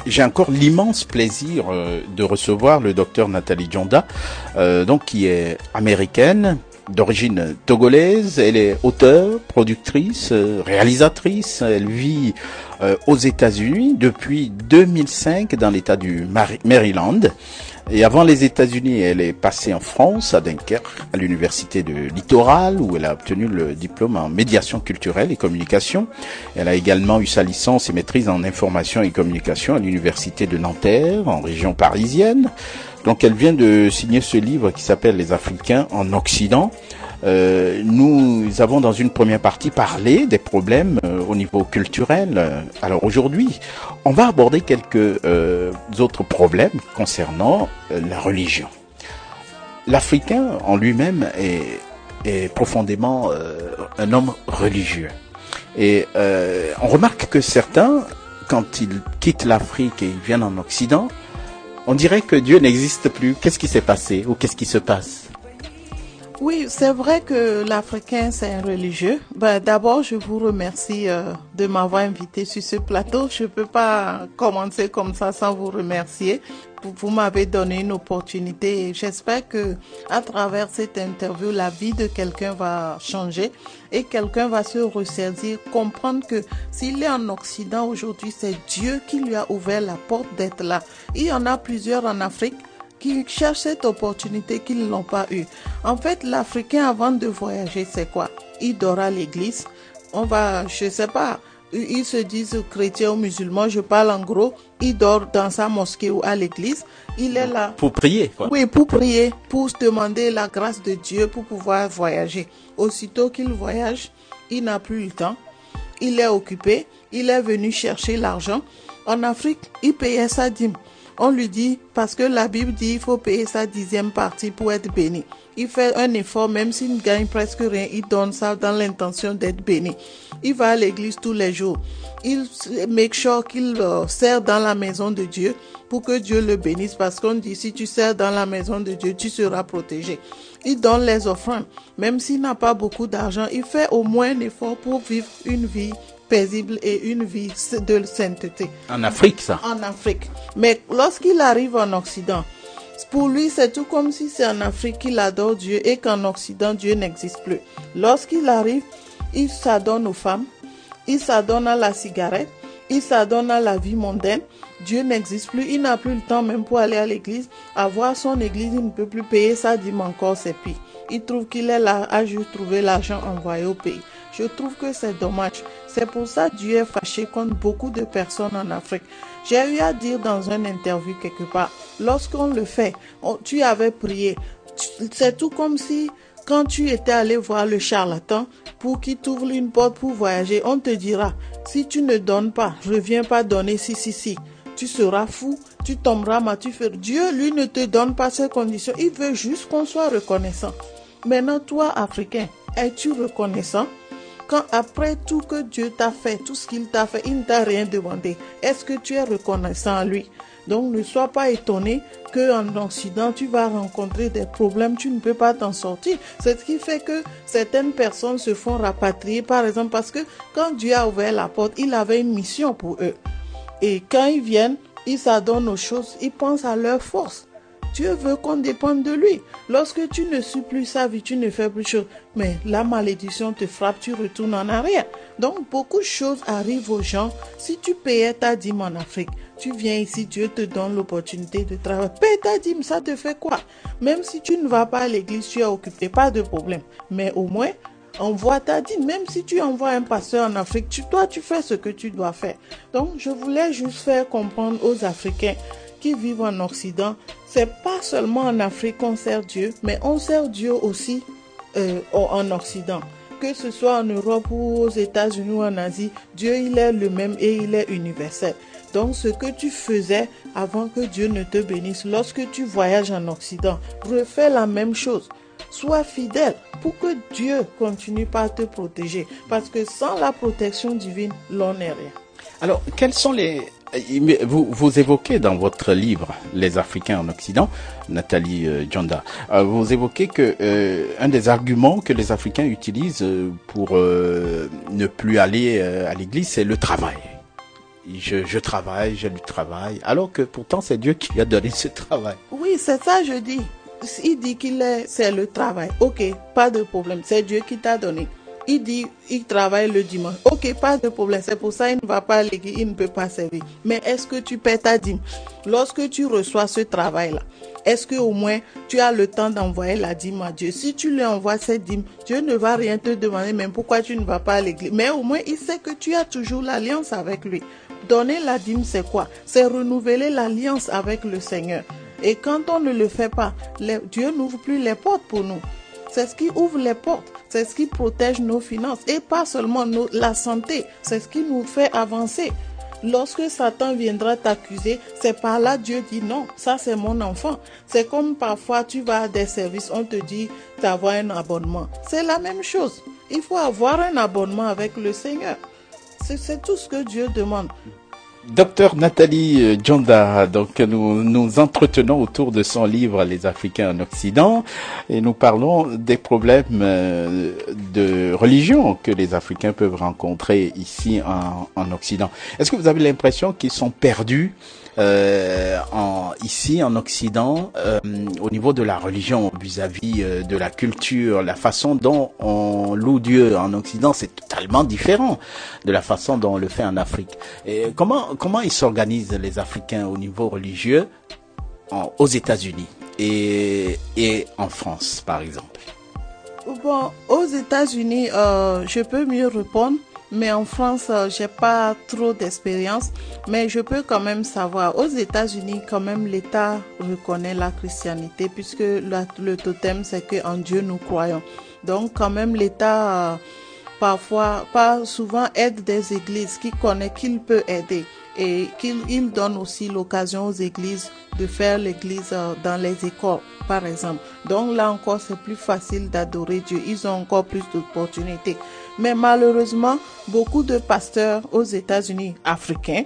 j'ai encore l'immense plaisir de recevoir le docteur Nathalie Djonda, donc qui est américaine, d'origine togolaise. Elle est auteure, productrice, réalisatrice. Elle vit aux États-Unis depuis 2005 dans l'État du Maryland. Et avant les États-Unis, elle est passée en France, à Dunkerque, à l'université de Littoral, où elle a obtenu le diplôme en médiation culturelle et communication. Elle a également eu sa licence et maîtrise en information et communication à l'université de Nanterre, en région parisienne. Donc elle vient de signer ce livre qui s'appelle Les Africains en Occident. Nous avons dans une première partie parlé des problèmes au niveau culturel. Alors aujourd'hui, on va aborder quelques autres problèmes concernant la religion. L'Africain en lui-même est profondément un homme religieux. Et on remarque que certains, quand ils quittent l'Afrique et ils viennent en Occident, on dirait que Dieu n'existe plus. Qu'est-ce qui s'est passé ou qu'est-ce qui se passe? Oui, c'est vrai que l'Africain, c'est un religieux. D'abord, je vous remercie de m'avoir invité sur ce plateau. Je ne peux pas commencer comme ça sans vous remercier. Vous m'avez donné une opportunité et j'espère que à travers cette interview, la vie de quelqu'un va changer et quelqu'un va se ressaisir, comprendre que s'il est en Occident aujourd'hui, c'est Dieu qui lui a ouvert la porte d'être là. Il y en a plusieurs en Afrique qui cherchent cette opportunité qu'ils n'ont pas eu. En fait, l'Africain, avant de voyager, c'est quoi? Il dort à l'église. Je sais pas, ils se disent chrétiens ou musulmans, je parle en gros. Il dort dans sa mosquée ou à l'église. Il est là. Pour prier, quoi. Oui, pour prier, pour se demander la grâce de Dieu pour pouvoir voyager. Aussitôt qu'il voyage, il n'a plus le temps. Il est occupé. Il est venu chercher l'argent. En Afrique, il payait sa dîme. On lui dit, parce que la Bible dit, il faut payer sa 10e partie pour être béni. Il fait un effort, même s'il ne gagne presque rien, il donne ça dans l'intention d'être béni. Il va à l'église tous les jours. Il make sure qu'il sert dans la maison de Dieu pour que Dieu le bénisse, parce qu'on dit, si tu sers dans la maison de Dieu, tu seras protégé. Il donne les offrandes. Même s'il n'a pas beaucoup d'argent, il fait au moins un effort pour vivre une vie paisible et une vie de sainteté. En Afrique, ça? En Afrique. Mais lorsqu'il arrive en Occident, pour lui, c'est tout comme si c'est en Afrique qu'il adore Dieu et qu'en Occident, Dieu n'existe plus. Lorsqu'il arrive, il s'adonne aux femmes, il s'adonne à la cigarette, il s'adonne à la vie mondaine. Dieu n'existe plus, il n'a plus le temps même pour aller à l'église. Avoir son église, il ne peut plus payer sa dîme encore, c'est pire. Il trouve qu'il est là à juste trouver l'argent envoyé au pays. Je trouve que c'est dommage. C'est pour ça que Dieu est fâché contre beaucoup de personnes en Afrique. J'ai eu à dire dans une interview quelque part, lorsqu'on le fait, tu avais prié. C'est tout comme si quand tu étais allé voir le charlatan pour qu'il t'ouvre une porte pour voyager, on te dira, si tu ne donnes pas, reviens pas donner si. Tu seras fou, tu tomberas, mais tu fais. Dieu, lui, ne te donne pas ces conditions. Il veut juste qu'on soit reconnaissant. Maintenant, toi, Africain, es-tu reconnaissant? Quand après tout que Dieu t'a fait, tout ce qu'il t'a fait, il ne t'a rien demandé, est-ce que tu es reconnaissant à lui? Donc ne sois pas étonné qu'en Occident, tu vas rencontrer des problèmes, tu ne peux pas t'en sortir. C'est ce qui fait que certaines personnes se font rapatrier, par exemple, parce que quand Dieu a ouvert la porte, il avait une mission pour eux. Et quand ils viennent, ils s'adonnent aux choses, ils pensent à leur force. Dieu veut qu'on dépende de lui. Lorsque tu ne suis plus sa vie, tu ne fais plus de choses. Mais la malédiction te frappe, tu retournes en arrière. Donc, beaucoup de choses arrivent aux gens. Si tu payais ta dîme en Afrique, tu viens ici, Dieu te donne l'opportunité de travailler. Paye ta dîme, ça te fait quoi? Même si tu ne vas pas à l'église, tu es occupé, pas de problème. Mais au moins, envoie ta dîme. Même si tu envoies un pasteur en Afrique, toi, tu fais ce que tu dois faire. Donc, je voulais juste faire comprendre aux Africains qui vivent en Occident, c'est pas seulement en Afrique qu'on sert Dieu, mais on sert Dieu aussi en Occident. Que ce soit en Europe ou aux États-Unis ou en Asie, Dieu il est le même et il est universel. Donc ce que tu faisais avant que Dieu ne te bénisse, lorsque tu voyages en Occident, refais la même chose. Sois fidèle pour que Dieu continue par te protéger. Parce que sans la protection divine, l'on n'est rien. Alors, quels sont les... Vous évoquez dans votre livre Les Africains en Occident, Nathalie Djonda, vous évoquez que un des arguments que les Africains utilisent pour ne plus aller à l'église, c'est le travail. je travaille, j'ai du travail, alors que pourtant c'est Dieu qui lui a donné ce travail. Oui, c'est ça je dis. Il dit c'est le travail. Ok, pas de problème, c'est Dieu qui t'a donné. Il dit, il travaille le dimanche. Ok, pas de problème. C'est pour ça qu'il ne va pas à l'église, il ne peut pas servir. Mais est-ce que tu paies ta dîme? Lorsque tu reçois ce travail-là, est-ce que au moins tu as le temps d'envoyer la dîme à Dieu? Si tu lui envoies cette dîme, Dieu ne va rien te demander, même pourquoi tu ne vas pas à l'église. Mais au moins, il sait que tu as toujours l'alliance avec lui. Donner la dîme, c'est quoi? C'est renouveler l'alliance avec le Seigneur. Et quand on ne le fait pas, Dieu n'ouvre plus les portes pour nous. C'est ce qui ouvre les portes, c'est ce qui protège nos finances et pas seulement la santé, c'est ce qui nous fait avancer. Lorsque Satan viendra t'accuser, c'est par là Dieu dit non, ça c'est mon enfant. C'est comme parfois tu vas à des services, on te dit d'avoir un abonnement. C'est la même chose, il faut avoir un abonnement avec le Seigneur. C'est tout ce que Dieu demande. Docteur Nathalie Djonda, donc nous entretenons autour de son livre Les Africains en Occident et nous parlons des problèmes de religion que les Africains peuvent rencontrer ici en Occident. Est-ce que vous avez l'impression qu'ils sont perdus ici en Occident au niveau de la religion vis-à-vis de la culture, la façon dont on loue Dieu en Occident, c'est totalement différent de la façon dont on le fait en Afrique. Et comment ils s'organisent les Africains au niveau religieux aux États-Unis et en France, par exemple? Bon, aux États-Unis, je peux mieux répondre. Mais en France, j'ai pas trop d'expérience, mais je peux quand même savoir. Aux États-Unis, quand même, l'État reconnaît la christianité puisque le totem, c'est que en Dieu nous croyons. Donc, quand même, l'État, parfois, pas souvent, aide des églises qui connaît qu'il peut aider et qu'il donne aussi l'occasion aux églises de faire l'église dans les écoles, par exemple. Donc là encore, c'est plus facile d'adorer Dieu. Ils ont encore plus d'opportunités. Mais malheureusement, beaucoup de pasteurs aux États-Unis africains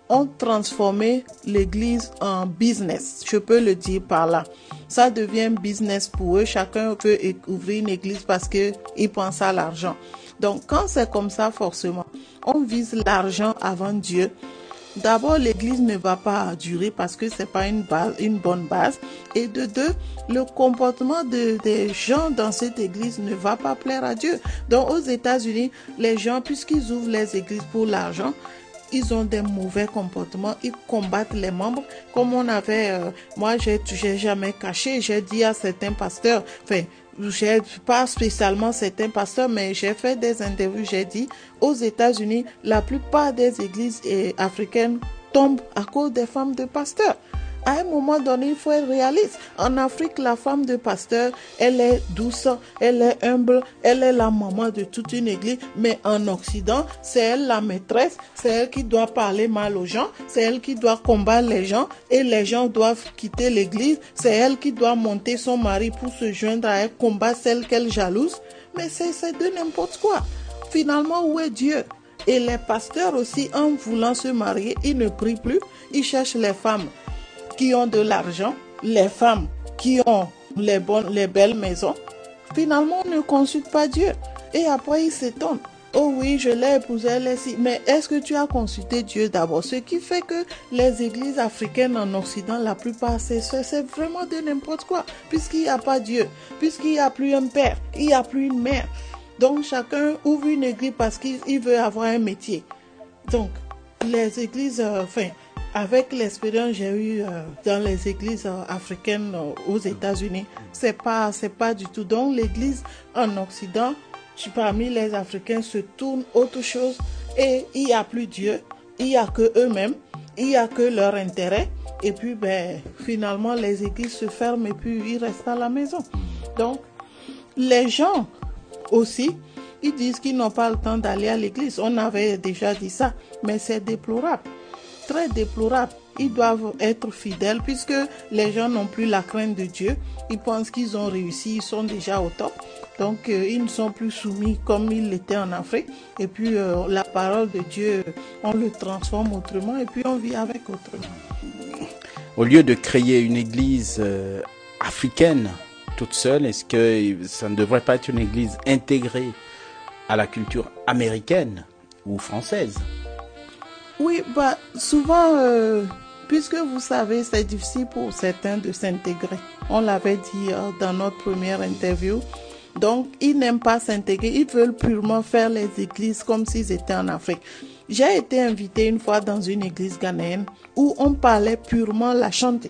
ont transformé l'église en business. Je peux le dire par là. Ça devient business pour eux. Chacun peut ouvrir une église parce qu'il pense à l'argent. Donc quand c'est comme ça, forcément, on vise l'argent avant Dieu. D'abord, l'église ne va pas durer parce que c'est pas une bonne base. Et de deux, le comportement des gens dans cette église ne va pas plaire à Dieu. Donc, aux États-Unis, les gens, puisqu'ils ouvrent les églises pour l'argent, ils ont des mauvais comportements, ils combattent les membres. Comme on avait, moi, j'ai jamais caché, j'ai dit à certains pasteurs, j'ai pas spécialement certains pasteurs, mais j'ai fait des interviews, j'ai dit, aux États-Unis, la plupart des églises africaines tombent à cause des femmes de pasteurs. À un moment donné, il faut être réaliste. En Afrique, la femme de pasteur, elle est douce, elle est humble, elle est la maman de toute une église. Mais en Occident, c'est elle la maîtresse, c'est elle qui doit parler mal aux gens, c'est elle qui doit combattre les gens et les gens doivent quitter l'église. C'est elle qui doit monter son mari pour se joindre à elle, combattre celle qu'elle jalouse. Mais c'est de n'importe quoi. Finalement, où est Dieu? Et les pasteurs aussi, en voulant se marier, ils ne prient plus, ils cherchent les femmes qui ont de l'argent, les femmes qui ont les belles maisons. Finalement, on ne consulte pas Dieu. Et après, ils s'étonnent. Oh oui, je l'ai épousée, elle est si. Mais est-ce que tu as consulté Dieu d'abord? Ce qui fait que les églises africaines en Occident, la plupart, c'est vraiment de n'importe quoi. Puisqu'il n'y a pas Dieu, puisqu'il n'y a plus un père, il n'y a plus une mère. Donc, chacun ouvre une église parce qu'il veut avoir un métier. Donc, les églises, avec l'expérience que j'ai eue dans les églises africaines aux États-Unis, c'est pas du tout. Donc l'église en Occident, parmi les Africains, se tourne autre chose et il n'y a plus Dieu, il n'y a que eux-mêmes, il n'y a que leur intérêt. Et puis finalement les églises se ferment et puis ils restent à la maison. Donc les gens aussi, ils disent qu'ils n'ont pas le temps d'aller à l'église. On avait déjà dit ça, mais c'est déplorable. Très déplorable. Ils doivent être fidèles puisque les gens n'ont plus la crainte de Dieu. Ils pensent qu'ils ont réussi, ils sont déjà au top. Donc, ils ne sont plus soumis comme ils l'étaient en Afrique. Et puis, la parole de Dieu, on le transforme autrement et puis on vit avec autrement. Au lieu de créer une église africaine toute seule, est-ce que ça ne devrait pas être une église intégrée à la culture américaine ou française? Oui, bah, souvent, puisque vous savez, c'est difficile pour certains de s'intégrer. On l'avait dit dans notre première interview. Donc, ils n'aiment pas s'intégrer. Ils veulent purement faire les églises comme s'ils étaient en Afrique. J'ai été invitée une fois dans une église ghanéenne où on parlait purement la chanté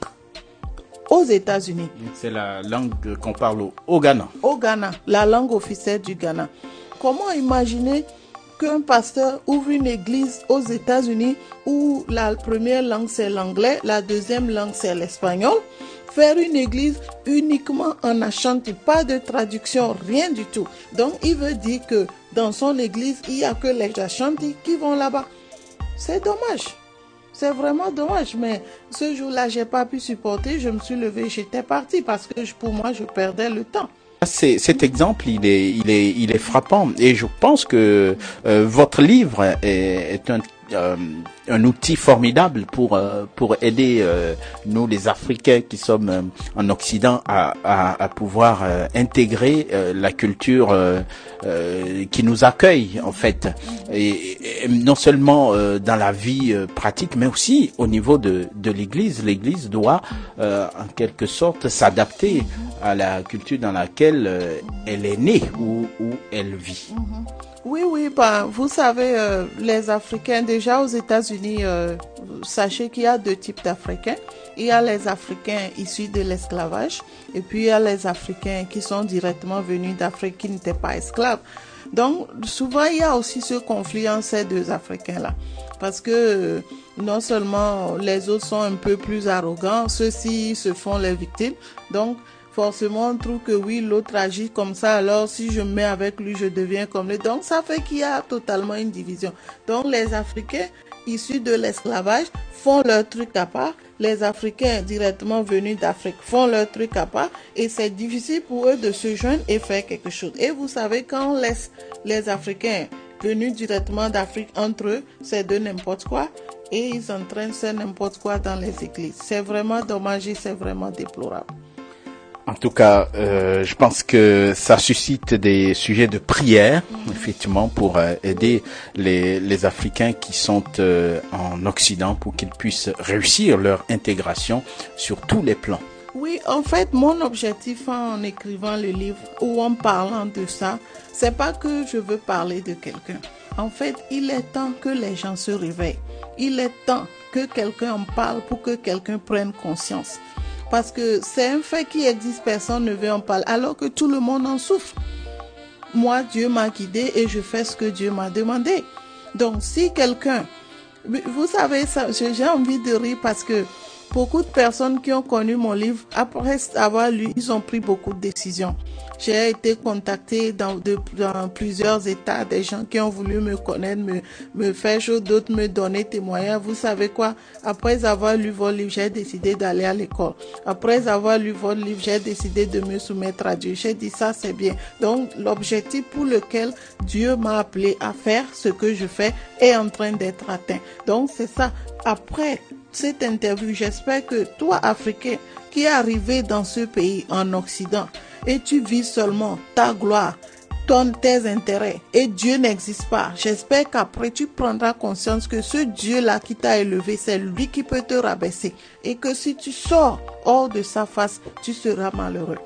aux États-Unis. C'est la langue qu'on parle au Ghana. Au Ghana, la langue officielle du Ghana. Comment imaginer qu'un pasteur ouvre une église aux États-Unis où la première langue c'est l'anglais, la deuxième langue c'est l'espagnol, faire une église uniquement en Ashanti, pas de traduction, rien du tout. Donc il veut dire que dans son église, il n'y a que les Ashanti qui vont là-bas. C'est dommage. C'est vraiment dommage, mais ce jour-là, j'ai pas pu supporter. Je me suis levée, j'étais partie parce que pour moi, je perdais le temps. Cet exemple, il est frappant, et je pense que votre livre est un outil formidable pour aider nous les Africains qui sommes en Occident à pouvoir intégrer la culture qui nous accueille en fait, et non seulement dans la vie pratique, mais aussi au niveau de l'Église. L'Église doit en quelque sorte s'adapter à la culture dans laquelle elle est née ou où elle vit. Oui, oui, bah, vous savez, les Africains, déjà aux États-Unis, sachez qu'il y a deux types d'Africains. Il y a les Africains issus de l'esclavage et puis il y a les Africains qui sont directement venus d'Afrique qui n'étaient pas esclaves. Donc, souvent, il y a aussi ce conflit entre ces deux Africains-là. Parce que non seulement les autres sont un peu plus arrogants, ceux-ci se font les victimes. Donc, forcément, on trouve que oui, l'autre agit comme ça, alors si je me mets avec lui, je deviens comme lui. Donc, ça fait qu'il y a totalement une division. Donc, les Africains issus de l'esclavage font leur truc à part. Les Africains directement venus d'Afrique font leur truc à part. Et c'est difficile pour eux de se joindre et faire quelque chose. Et vous savez, quand on laisse les Africains venus directement d'Afrique entre eux, c'est de n'importe quoi. Et ils entraînent c'est n'importe quoi dans les églises. C'est vraiment dommage et c'est vraiment déplorable. En tout cas, je pense que ça suscite des sujets de prière, effectivement, pour aider les Africains qui sont en Occident pour qu'ils puissent réussir leur intégration sur tous les plans. Oui, en fait, mon objectif en écrivant le livre ou en parlant de ça, c'est pas que je veux parler de quelqu'un. En fait, il est temps que les gens se réveillent. Il est temps que quelqu'un en parle pour que quelqu'un prenne conscience. Parce que c'est un fait qui existe, personne ne veut en parler, alors que tout le monde en souffre. Moi, Dieu m'a guidé et je fais ce que Dieu m'a demandé. Donc, si quelqu'un... Vous savez, ça, j'ai envie de rire parce que beaucoup de personnes qui ont connu mon livre, après avoir lu, ils ont pris beaucoup de décisions. J'ai été contactée dans plusieurs États, des gens qui ont voulu me connaître, me faire chose, d'autres me donner témoignage. Vous savez quoi? Après avoir lu votre livre, j'ai décidé d'aller à l'école. Après avoir lu votre livre, j'ai décidé de me soumettre à Dieu. J'ai dit ça, c'est bien. Donc, l'objectif pour lequel Dieu m'a appelé à faire ce que je fais est en train d'être atteint. Donc, c'est ça. Après cette interview, j'espère que toi, Africain, qui est arrivé dans ce pays, en Occident, et tu vis seulement ta gloire, tes intérêts, et Dieu n'existe pas. J'espère qu'après tu prendras conscience que ce Dieu-là qui t'a élevé, c'est lui qui peut te rabaisser. Et que si tu sors hors de sa face, tu seras malheureux.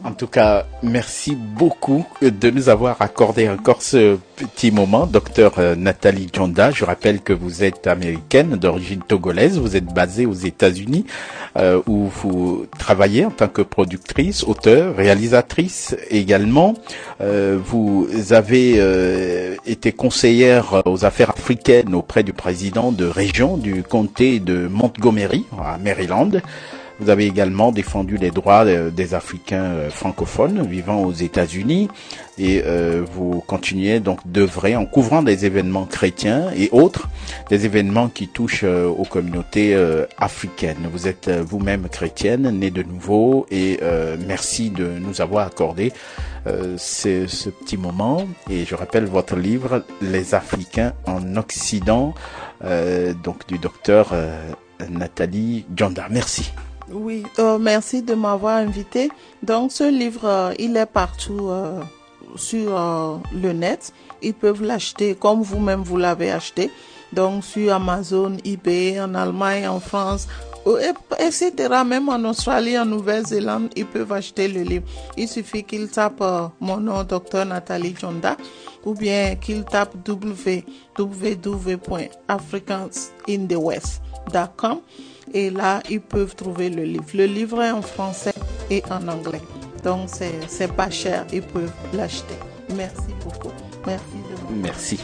En tout cas, merci beaucoup de nous avoir accordé encore ce petit moment, docteur Nathalie Djonda. Je rappelle que vous êtes américaine d'origine togolaise, vous êtes basée aux États-Unis, où vous travaillez en tant que productrice, auteure, réalisatrice également. Vous avez été conseillère aux affaires africaines auprès du président de région du comté de Montgomery, à Maryland. Vous avez également défendu les droits des Africains francophones vivant aux États-Unis, et vous continuez donc d'œuvrer en couvrant des événements chrétiens et autres, des événements qui touchent aux communautés africaines. Vous êtes vous-même chrétienne, née de nouveau, et merci de nous avoir accordé ce petit moment. Et je rappelle votre livre « Les Africains en Occident », donc du docteur Nathalie Djonda. Merci. Oui, merci de m'avoir invité. Donc, ce livre, il est partout sur le net. Ils peuvent l'acheter comme vous-même vous l'avez acheté. Donc sur Amazon, eBay, en Allemagne, en France, etc. Même en Australie, en Nouvelle-Zélande, ils peuvent acheter le livre. Il suffit qu'ils tapent mon nom, Dr Nathalie Djonda, ou bien qu'ils tapent www.africansindthewest.com et là, ils peuvent trouver le livre. Le livre est en français et en anglais. Donc, c'est pas cher, ils peuvent l'acheter. Merci beaucoup. Merci. Merci.